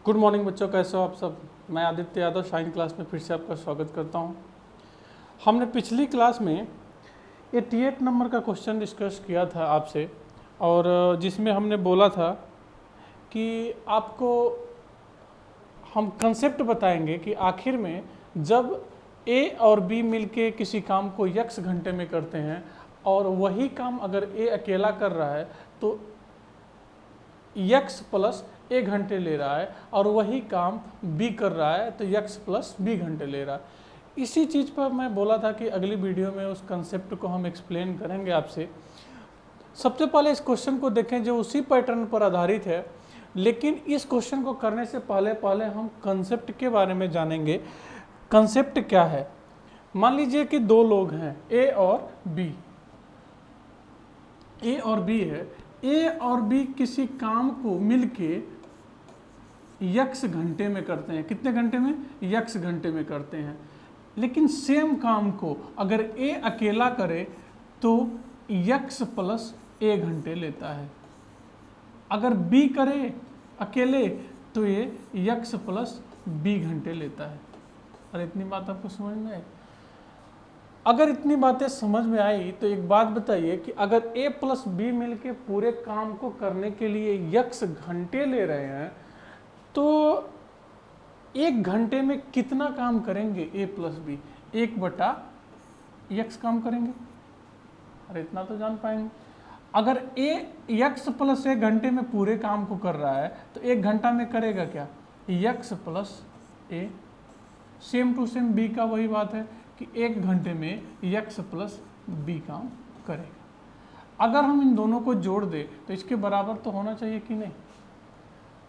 Good morning बच्चों, कैसे हो आप सब। मैं आदित्य यादव शाइन क्लास में फिर से आपका स्वागत करता हूं। हमने पिछली क्लास में 88 नंबर का क्वेश्चन डिस्कस किया था आपसे, और जिसमें हमने बोला था कि आपको हम कंसेप्ट बताएंगे कि आखिर में जब ए और बी मिलके किसी काम को x घंटे में करते हैं और वही काम अगर ए अकेला कर रहा है तो x प्लस ए घंटे ले रहा है, और वही काम b कर रहा है तो x प्लस b घंटे ले रहा है। इसी चीज़ पर मैं बोला था कि अगली वीडियो में उस कंसेप्ट को हम एक्सप्लेन करेंगे आपसे। सबसे पहले इस क्वेश्चन को देखें जो उसी पैटर्न पर आधारित है, लेकिन इस क्वेश्चन को करने से पहले हम कंसेप्ट के बारे में जानेंगे। कंसेप्ट क्या है? मान लीजिए कि दो लोग हैं, ए और बी। ए और बी है, ए और बी किसी काम को मिलके x घंटे में करते हैं। कितने घंटे में? x घंटे में करते हैं। लेकिन सेम काम को अगर ए अकेला करे तो x प्लस ए घंटे लेता है। अगर b करे अकेले तो ये x प्लस b घंटे लेता है। और इतनी बात आपको समझ में आई? अगर इतनी बातें समझ में आई तो एक बात बताइए कि अगर a प्लस बी मिलके पूरे काम को करने के लिए x घंटे ले रहे हैं तो एक घंटे में कितना काम करेंगे a प्लस बी? 1/x काम करेंगे। अरे इतना तो जान पाएंगे। अगर x प्लस ए घंटे में पूरे काम को कर रहा है तो 1 घंटा में करेगा क्या? x plus a. Same to same b का वही बात है कि 1 घंटे में x प्लस बी काम करेगा। अगर हम इन दोनों को जोड़ दें तो इसके बराबर तो होना चाहिए कि नहीं?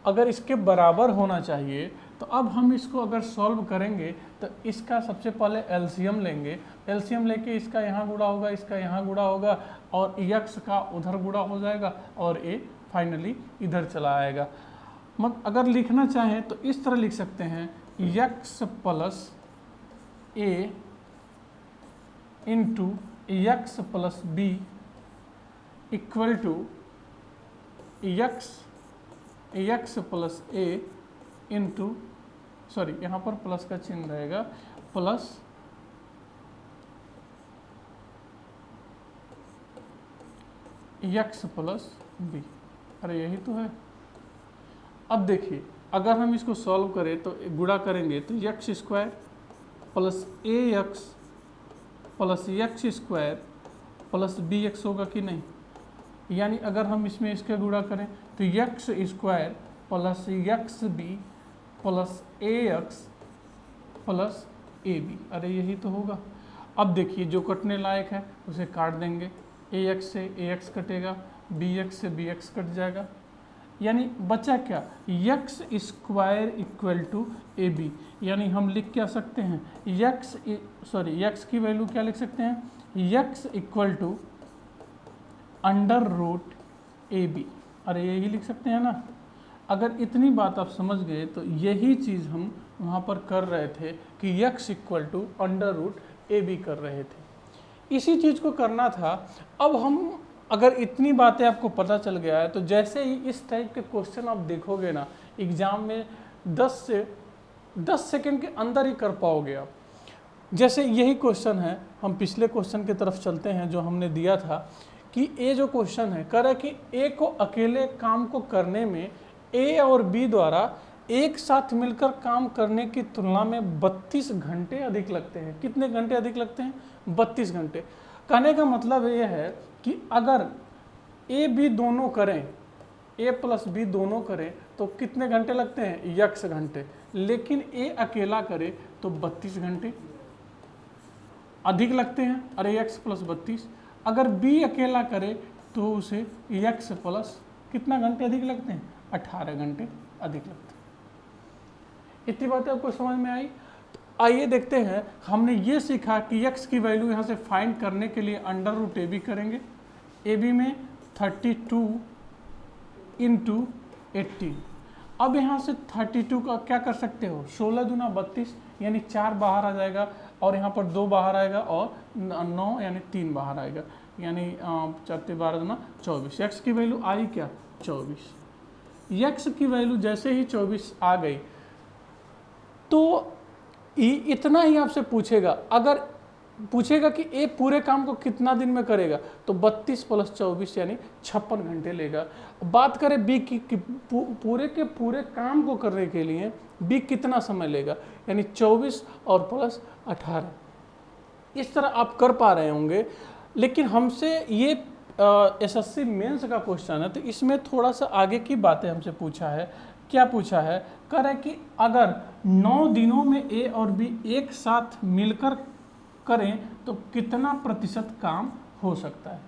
अगर इसके बराबर होना चाहिए तो अब हम इसको अगर सॉल्व करेंगे तो इसका सबसे पहले एलसीएम लेंगे। एलसीएम लेके इसका यहाँ गुणा होगा, इसका यहाँ गुणा होगा, और x का उधर गुणा हो जाएगा और a फाइनली इधर चला आएगा। मतलब अगर लिखना चाहें तो इस तरह लिख सकते हैं, x plus a into x plus b equal to x plus a into, sorry यहाँ पर प्लस का चिन्ह रहेगा, प्लस x प्लस बी। अरे यही तो है। अब देखिए अगर हम इसको सॉल्व करें तो गुणा करेंगे तो x स्क्वायर प्लस ए x plus x square plus B x होगा कि नहीं? यानी अगर हम इसमें इसका गुणा करें तो x square plus x b plus A x plus a b. अरे यही तो होगा। अब देखिए जो कटने लायक है उसे काट देंगे। ए एक्स से ए एक्स कटेगा, बी एक्स से बी एक्स कट जाएगा, यानी बचा क्या? X square equal to a b. यानी हम लिख क्या सकते हैं? एक्स की वैल्यू क्या लिख सकते हैं? X equal to under root a b. अरे यही लिख सकते हैं ना। अगर इतनी बात आप समझ गए तो यही चीज़ हम वहाँ पर कर रहे थे कि x equal to under root a b कर रहे थे। इसी चीज़ को करना था। अब हम अगर इतनी बातें आपको पता चल गया है तो जैसे ही इस टाइप के क्वेश्चन आप देखोगे ना एग्ज़ाम में 10 सेकंड के अंदर ही कर पाओगे आप। जैसे यही क्वेश्चन है, हम पिछले क्वेश्चन की तरफ चलते हैं जो हमने दिया था कि ए जो क्वेश्चन है कह रहा है कि ए को अकेले काम को करने में ए और बी द्वारा एक साथ मिलकर काम करने की तुलना में 32 घंटे अधिक लगते हैं। कितने घंटे अधिक लगते हैं? 32 घंटे। कहने का मतलब ये है कि अगर ए बी दोनों करें, ए प्लस बी दोनों करें तो कितने घंटे लगते हैं? x घंटे। लेकिन ए अकेला करे तो 32 घंटे अधिक लगते हैं। अरे x प्लस 32। अगर b अकेला करे तो उसे x प्लस कितना घंटे अधिक लगते हैं? 18 घंटे अधिक लगते हैं। इतनी बातें आपको समझ में आई? तो आइए देखते हैं। हमने ये सीखा कि x की वैल्यू यहाँ से फाइंड करने के लिए अंडर रूट ए बी करेंगे। ए बी में 32 इंटू 18। अब यहाँ से 32 का क्या कर सकते हो? 16 दूना 32, यानी 4 बाहर आ जाएगा, और यहाँ पर 2 बाहर आएगा, और 9 यानी 3 बाहर आएगा, यानी 4 12 दूना 24। x की वैल्यू आई क्या? 24। यक्स की वैल्यू जैसे ही 24 आ गई तो इतना ही आपसे पूछेगा। अगर पूछेगा कि ए पूरे काम को कितना दिन में करेगा तो 32 + 24 यानी 56 घंटे लेगा। बात करें बी की पूरे के पूरे काम को करने के लिए बी कितना समय लेगा, यानी 24 और प्लस 18। इस तरह आप कर पा रहे होंगे। लेकिन हमसे ये एसएससी मेंस का क्वेश्चन है तो इसमें थोड़ा सा आगे की बातें हमसे पूछा है। क्या पूछा है, कह रहा है कि अगर 9 दिनों में ए और बी एक साथ मिलकर करें तो कितना प्रतिशत काम हो सकता है,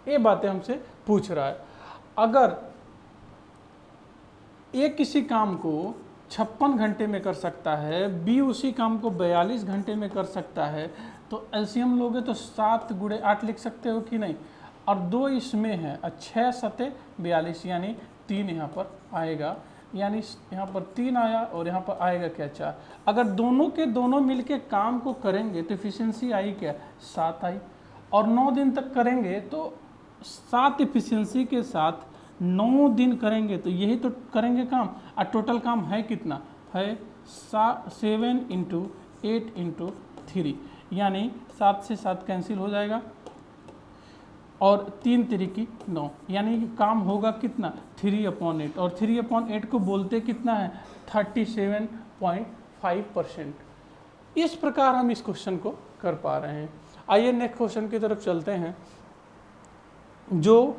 ये बातें हमसे पूछ रहा है। अगर ए किसी काम को 56 घंटे में कर सकता है, बी उसी काम को 42 घंटे में कर सकता है, तो एलसीएम लोगे तो 7 × 8 लिख सकते हो कि नहीं, और 2 इसमें है, 6 × 42 यानी 3 यहाँ पर आएगा, यानी यहाँ पर 3 आया और यहाँ पर आएगा क्या 4। अगर दोनों के दोनों मिलके काम को करेंगे तो एफिशिएंसी आई क्या 7 आई, और 9 दिन तक करेंगे तो 7 एफिशिएंसी के साथ 9 दिन करेंगे तो यही तो करेंगे काम। और टोटल काम है कितना है 7 × 8 × 3 यानी 7 से 7 कैंसिल हो जाएगा और 3 × 9 यानी काम होगा कितना 3/8, और 3/8 को बोलते कितना है 37.5%। इस प्रकार हम इस क्वेश्चन को कर पा रहे हैं। आइए नेक्स्ट क्वेश्चन की तरफ चलते हैं जो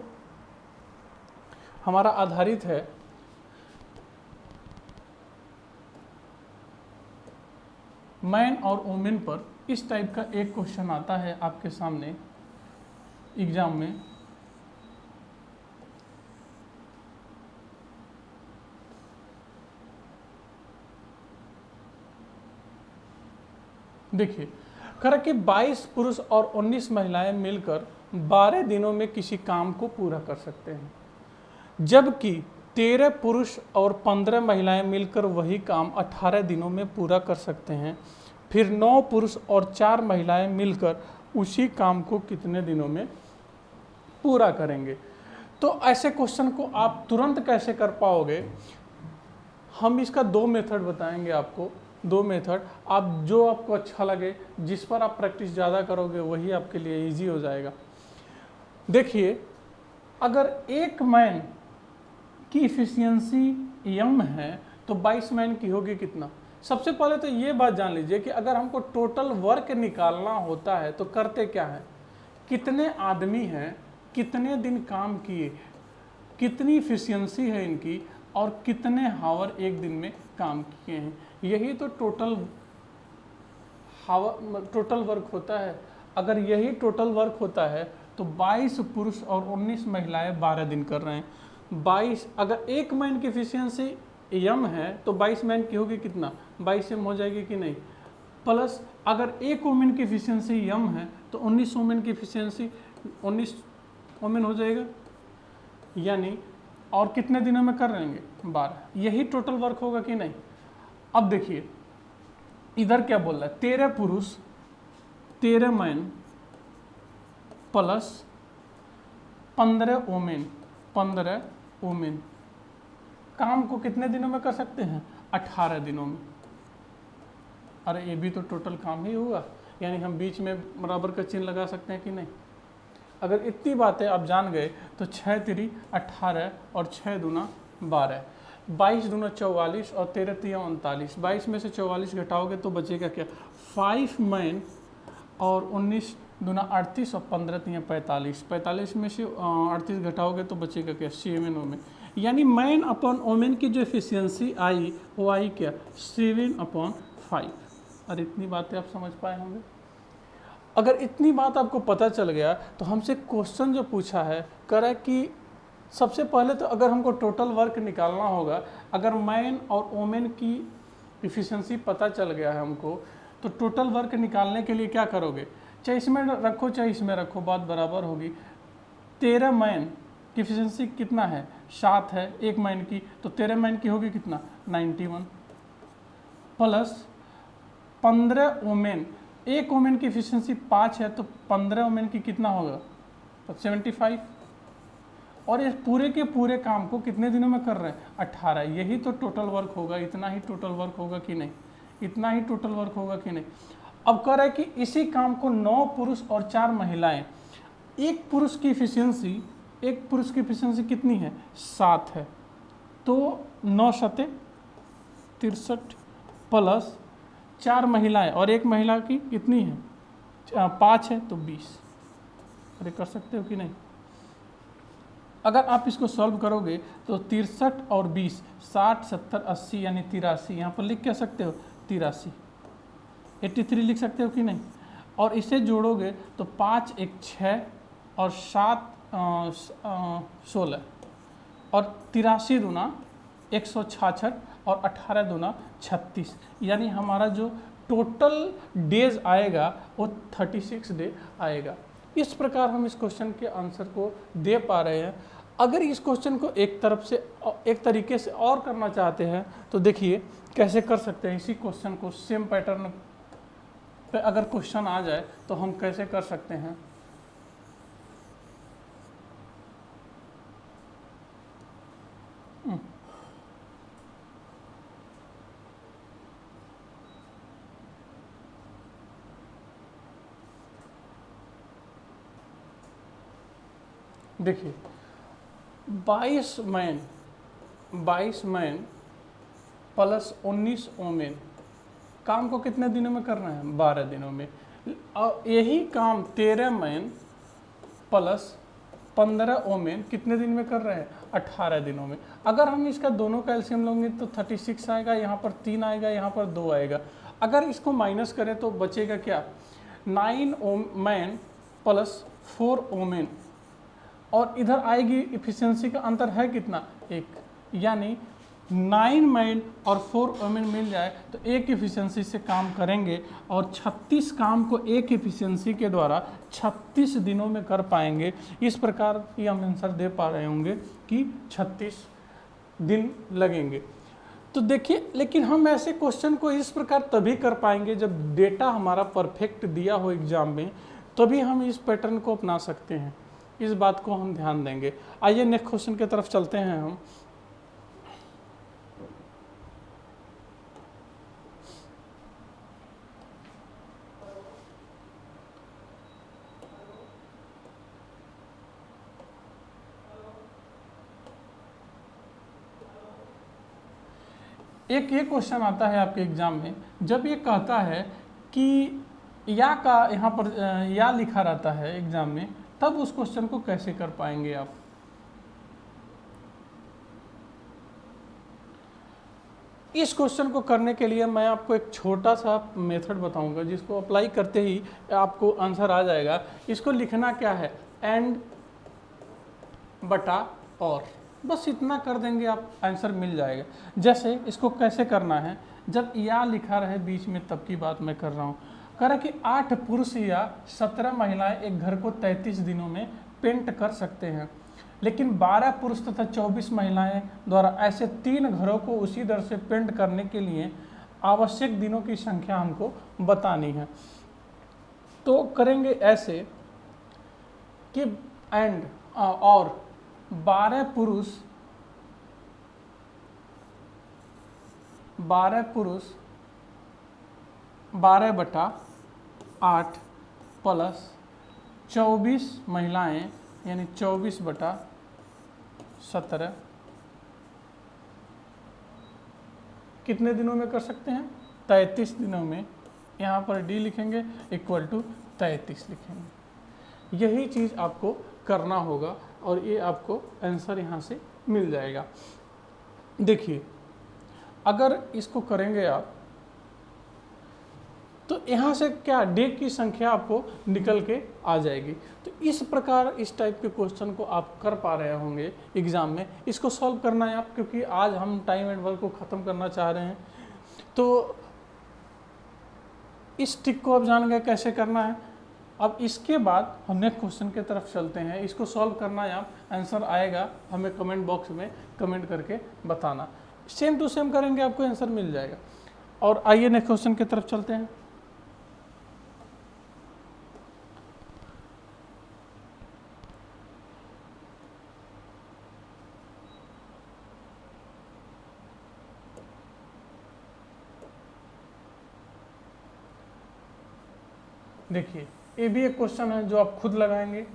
हमारा आधारित है मैन और वोमेन पर। इस टाइप का एक क्वेश्चन आता है आपके सामने एग्जाम में। देखिए कर कि 22 पुरुष और 19 महिलाएं मिलकर 12 दिनों में किसी काम को पूरा कर सकते हैं, जबकि 13 पुरुष और 15 महिलाएं मिलकर वही काम 18 दिनों में पूरा कर सकते हैं। फिर 9 पुरुष और 4 महिलाएं मिलकर उसी काम को कितने दिनों में पूरा करेंगे। तो ऐसे क्वेश्चन को आप तुरंत कैसे कर पाओगे, हम इसका 2 मेथड बताएंगे आपको। 2 मेथड आप जो आपको अच्छा लगे, जिस पर आप प्रैक्टिस ज़्यादा करोगे वही आपके लिए इजी हो जाएगा। देखिए अगर एक मैन की इफिशियंसी m है तो 22 मैन की होगी कितना। सबसे पहले तो ये बात जान लीजिए कि अगर हमको टोटल वर्क निकालना होता है तो करते क्या है, कितने आदमी हैं, कितने दिन काम किए, कितनी इफिशियंसी है इनकी, और कितने हावर एक दिन में काम किए हैं, यही तो टोटल वर्क होता है। अगर यही टोटल वर्क होता है तो 22 पुरुष और 19 महिलाएं 12 दिन कर रहे हैं। 22 अगर एक मैन की इफिशियंसी m है तो 22 मैन की होगी कितना 22 m हो जाएगी कि नहीं, प्लस अगर एक वोमेन की इफिशियंसी m है तो 19 वोमेन की इफिशियंसी 19 वोमेन हो जाएगा, यानी और कितने दिनों में कर रहेंगे 12। यही टोटल वर्क होगा कि नहीं। अब देखिए इधर क्या बोल रहा है, 13 पुरुष 13 मैन प्लस 15 वोमेन काम को कितने दिनों में कर सकते हैं 18 दिनों में। अरे ये भी तो टोटल काम ही होगा, यानी हम बीच में बराबर का चिन्ह लगा सकते हैं कि नहीं। अगर इतनी बातें आप जान गए तो 6 × 18 और 6 दूना 12, 22 दूना 44 और 13 × 39। 22 में से 44 घटाओगे तो बचेगा क्या 5 मैन, और 19 दूना 38 और 15 × 45। 45 में से 38 घटाओगे तो बचेगा क्या 7 वोमेन, यानी मैन अपॉन वोमेन की जो एफिशिएंसी आई वो आई क्या 7/5। और इतनी बातें आप समझ पाए होंगे। अगर इतनी बात आपको पता चल गया तो हमसे क्वेश्चन जो पूछा है करा कि सबसे पहले तो अगर हमको टोटल वर्क निकालना होगा, अगर मैन और वोमेन की इफिशियंसी पता चल गया है हमको, तो टोटल वर्क निकालने के लिए क्या करोगे, चाहे इसमें रखो चाहे इसमें रखो बात बराबर होगी। 13 मैन की इफिशियंसी कितना है 7 है एक मैन की, तो 13 मैन की होगी कितना 91, प्लस 15 वोमेन, एक वोमेन की इफिशियंसी 5 है तो 15 वोमेन की कितना होगा तो 75, और इस पूरे के पूरे काम को कितने दिनों में कर रहे हैं? 18। यही तो टोटल वर्क होगा, इतना ही टोटल वर्क होगा कि नहीं? इतना ही टोटल वर्क होगा कि नहीं? अब कह रहा है कि इसी काम को 9 पुरुष और 4 महिलाएं, एक पुरुष की एफिशिएंसी कितनी है? 7 है। तो 9 शते 63 प्लस 4 महिलाएं और एक महिला की कितनी है? 5 है, तो 20। अरे कर सकते हो कि नहीं? अगर आप इसको सॉल्व करोगे तो 63 और 20 60 70 80 यानी 83। यहाँ पर लिख क्या सकते हो? 83। 83 लिख सकते हो कि नहीं? और इसे जोड़ोगे तो 5 एक 6 और 7 16 और 83 दूना 166 और 18 दूना 36, यानी हमारा जो टोटल डेज आएगा वो 36 डे आएगा। इस प्रकार हम इस क्वेश्चन के आंसर को दे पा रहे हैं। अगर इस क्वेश्चन को एक तरीके से और करना चाहते हैं तो देखिए कैसे कर सकते हैं। इसी क्वेश्चन को सेम पैटर्न पे अगर क्वेश्चन आ जाए तो हम कैसे कर सकते हैं। देखिए 22 मैन प्लस 19 ओमेन काम को कितने दिनों में करना है? 12 दिनों में। और यही काम 13 मैन प्लस 15 ओमेन कितने दिन में कर रहे हैं? 18 दिनों में। अगर हम इसका दोनों का एलसीएम लेंगे तो 36 आएगा, यहाँ पर 3 आएगा, यहाँ पर 2 आएगा। अगर इसको माइनस करें तो बचेगा क्या? 9 मैन प्लस 4 ओमेन, और इधर आएगी इफिशिएंसी का अंतर है कितना? 1, यानी 9 मैन और 4 वोमेन मिल जाए तो एक इफिशिएंसी से काम करेंगे और 36 काम को एक इफिशिएंसी के द्वारा 36 दिनों में कर पाएंगे। इस प्रकार ये हम आंसर दे पा रहे होंगे कि 36 दिन लगेंगे। तो देखिए, लेकिन हम ऐसे क्वेश्चन को इस प्रकार तभी कर पाएंगे जब डेटा हमारा परफेक्ट दिया हो एग्जाम में, तभी हम इस पैटर्न को अपना सकते हैं। इस बात को हम ध्यान देंगे। आइए नेक्स्ट क्वेश्चन की तरफ चलते हैं हम। एक ये क्वेश्चन आता है आपके एग्जाम में, जब ये कहता है कि या का यहाँ पर या लिखा रहता है एग्जाम में, तब उस क्वेश्चन को कैसे कर पाएंगे आप? इस क्वेश्चन को करने के लिए मैं आपको एक छोटा सा मेथड बताऊंगा जिसको अप्लाई करते ही आपको आंसर आ जाएगा। इसको लिखना क्या है? एंड बटा और, बस इतना कर देंगे आप, आंसर मिल जाएगा। जैसे इसको कैसे करना है, जब या लिखा रहे बीच में तब की बात मैं कर रहा हूँ। कह रहा कि 8 पुरुष या 17 महिलाएं एक घर को 33 दिनों में पेंट कर सकते हैं, लेकिन 12 पुरुष तथा 24 महिलाएं द्वारा ऐसे 3 घरों को उसी दर से पेंट करने के लिए आवश्यक दिनों की संख्या हमको बतानी है। तो करेंगे ऐसे कि एंड और 12 पुरुष 12/8 प्लस 24 महिलाएं यानी 24/17 कितने दिनों में कर सकते हैं? 33 दिनों में। यहाँ पर डी लिखेंगे इक्वल टू 33 लिखेंगे। यही चीज़ आपको करना होगा और ये आपको आंसर यहाँ से मिल जाएगा। देखिए, अगर इसको करेंगे आप तो यहाँ से क्या डे की संख्या आपको निकल के आ जाएगी। तो इस प्रकार इस टाइप के क्वेश्चन को आप कर पा रहे होंगे एग्जाम में। इसको सॉल्व करना है आप, क्योंकि आज हम टाइम एंड वर्क को ख़त्म करना चाह रहे हैं। तो इस ट्रिक को आप जान गए कैसे करना है। अब इसके बाद हम नेक्स्ट क्वेश्चन की तरफ चलते हैं। इसको सॉल्व करना है आप, आंसर आएगा, हमें कमेंट बॉक्स में कमेंट करके बताना। सेम टू सेम करेंगे, आपको आंसर मिल जाएगा। और आइए नेक्स्ट क्वेश्चन की तरफ चलते हैं। देखिए ये भी एक क्वेश्चन है जो आप खुद लगाएंगे।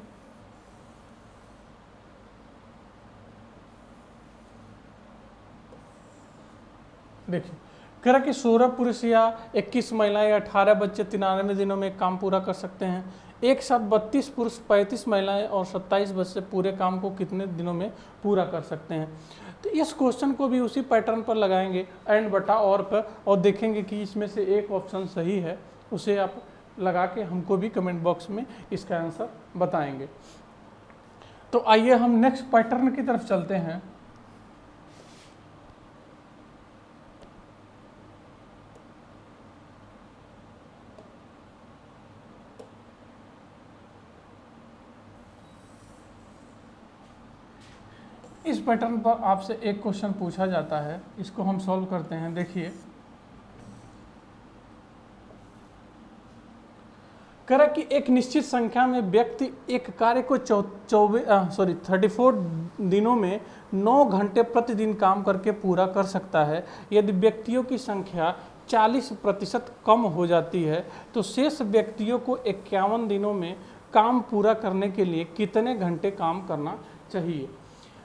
देखिए कह रहा कि 16 पुरुष या 21 महिलाएं 18 बच्चे 93 दिनों में काम पूरा कर सकते हैं। एक साथ 32 पुरुष 35 महिलाएं और 27 बच्चे पूरे काम को कितने दिनों में पूरा कर सकते हैं। तो इस क्वेश्चन को भी उसी पैटर्न पर लगाएंगे एंड बटा और पर, और देखेंगे कि इसमें से एक ऑप्शन सही है, उसे आप लगा के हमको भी कमेंट बॉक्स में इसका आंसर बताएंगे। तो आइए हम नेक्स्ट पैटर्न की तरफ चलते हैं। इस पैटर्न पर आपसे एक क्वेश्चन पूछा जाता है, इसको हम सॉल्व करते हैं। देखिए कह रहा कि एक निश्चित संख्या में व्यक्ति एक कार्य को 34 दिनों में 9 घंटे प्रतिदिन काम करके पूरा कर सकता है। यदि व्यक्तियों की संख्या 40% कम हो जाती है तो शेष व्यक्तियों को 51 दिनों में काम पूरा करने के लिए कितने घंटे काम करना चाहिए।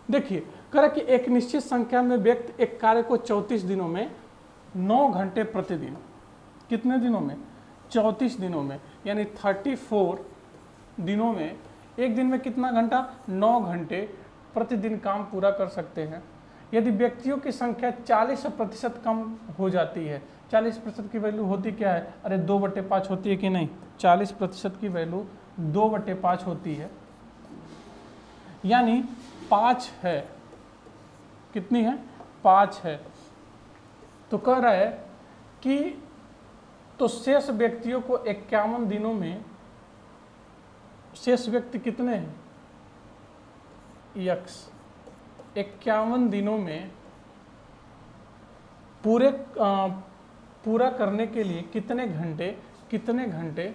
देखिए कह रहा कि एक निश्चित संख्या में व्यक्ति एक कार्य को 34 दिनों में 9 घंटे प्रतिदिन, कितने दिनों में, 34 दिनों में, यानी 34 दिनों में एक दिन में कितना घंटा, 9 घंटे प्रतिदिन काम पूरा कर सकते हैं। यदि व्यक्तियों की संख्या 40% कम हो जाती है, 40% की वैल्यू होती क्या है, अरे 2/5 होती है कि नहीं, 40% की वैल्यू 2/5 होती है, यानी 5 है, कितनी है, 5 है। तो कह रहा है कि तो शेष व्यक्तियों को 51 दिनों में, शेष व्यक्ति कितने हैं, यक्स, 51 दिनों में पूरा करने के लिए कितने घंटे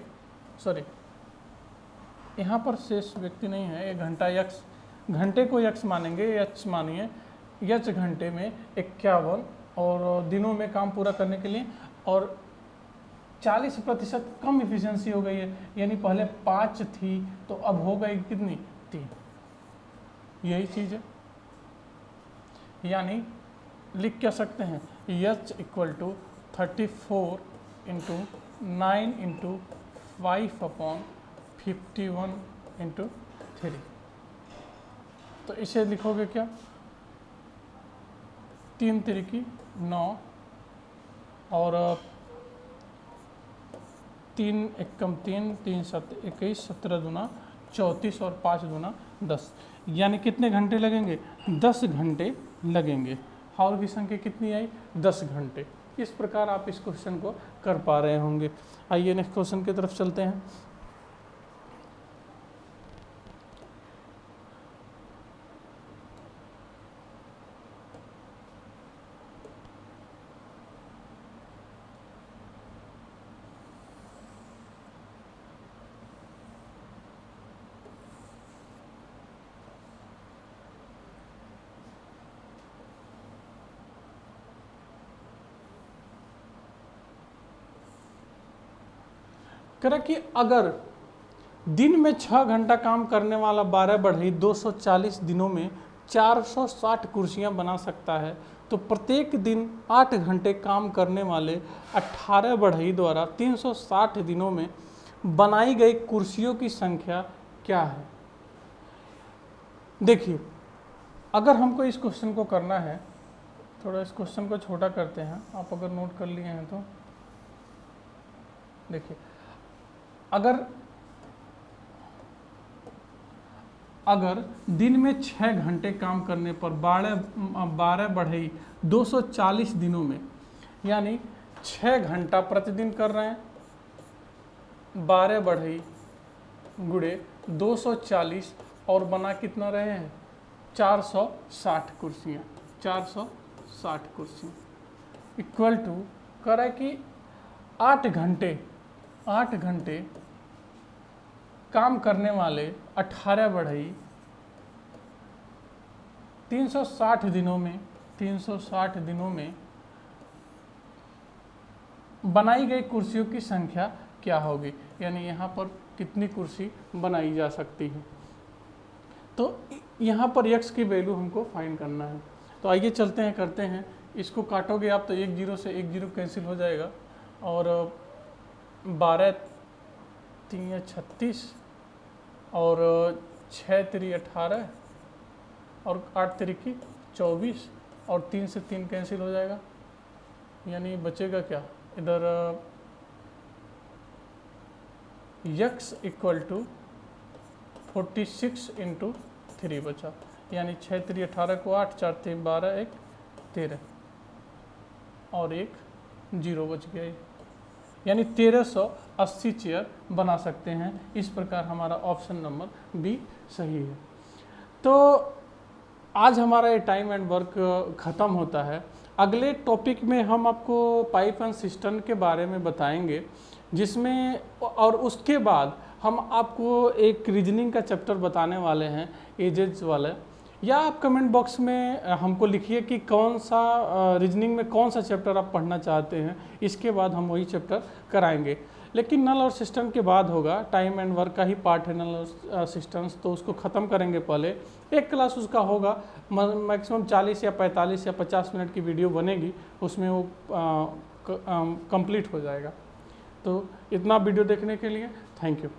सॉरी यहाँ पर शेष व्यक्ति नहीं है, एक घंटा यक्स, घंटे को यक्स मानेंगे, यक्स मानिए, यच घंटे में 51 और दिनों में काम पूरा करने के लिए, और 40% कम इफिशिएंसी हो गई है, यानी पहले 5 थी तो अब हो गई कितनी, 3। यही चीज़ है, यानी लिख क्या सकते हैं, H = 34 × 9 × 5/51 × 3। तो इसे लिखोगे क्या, 3 तिरिकी 9 और 3 एकम 3, 3 7 21, 17 दूना 34 और 5 दूना 10, यानी कितने घंटे लगेंगे, 10 घंटे लगेंगे। हाउल की संख्या कितनी आई, 10 घंटे। इस प्रकार आप इस क्वेश्चन को कर पा रहे होंगे। आइए नेक्स्ट क्वेश्चन की तरफ चलते हैं। कह रहा कि अगर दिन में 6 घंटा काम करने वाला 12 बढ़ई 240 दिनों में 460 कुर्सियां बना सकता है, तो प्रत्येक दिन 8 घंटे काम करने वाले 18 बढ़ई द्वारा 360 दिनों में बनाई गई कुर्सियों की संख्या क्या है। देखिए अगर हमको इस क्वेश्चन को करना है, थोड़ा इस क्वेश्चन को छोटा करते हैं, आप अगर नोट कर लिए हैं तो देखिए, अगर दिन में 6 घंटे काम करने पर 12 बढ़ई 240 दिनों में, यानी 6 घंटा प्रतिदिन कर रहे हैं, 12 बढ़ई गुड़े 240 और बना कितना रहे हैं, 460 कुर्सियाँ, 460 कुर्सियाँ इक्वल टू करे कि 8 घंटे काम करने वाले 18 बढ़ई 360 दिनों में बनाई गई कुर्सियों की संख्या क्या होगी, यानी यहाँ पर कितनी कुर्सी बनाई जा सकती है। तो यहाँ पर x की वैल्यू हमको फाइंड करना है। तो आइए चलते हैं, करते हैं। इसको काटोगे आप तो 1 0 से 1 0 कैंसिल हो जाएगा, और 12 3 36 और 6 3 18 और 8 3 24 और 3 से 3 कैंसिल हो जाएगा, यानी बचेगा क्या इधर x इक्वल टू 46 इंटू 3 बचा, यानी 6 3 18 को 8 4 3 12 1 13 और 1 0 बच गया, यानी 1380 चेयर बना सकते हैं। इस प्रकार हमारा ऑप्शन नंबर बी सही है। तो आज हमारा ये टाइम एंड वर्क ख़त्म होता है। अगले टॉपिक में हम आपको पाइप एंड सिस्टम के बारे में बताएंगे, जिसमें और उसके बाद हम आपको एक रीजनिंग का चैप्टर बताने वाले हैं, एजेस वाले। या आप कमेंट बॉक्स में हमको लिखिए कि कौन सा रीजनिंग में कौन सा चैप्टर आप पढ़ना चाहते हैं, इसके बाद हम वही चैप्टर कराएंगे। लेकिन नल और सिस्टम के बाद होगा, टाइम एंड वर्क का ही पार्ट है नल और सिस्टम्स, तो उसको ख़त्म करेंगे पहले। एक क्लास उसका होगा, मैक्सिमम 40 या 45 या 50 मिनट की वीडियो बनेगी, उसमें वो कंप्लीट हो जाएगा। तो इतना वीडियो देखने के लिए थैंक यू।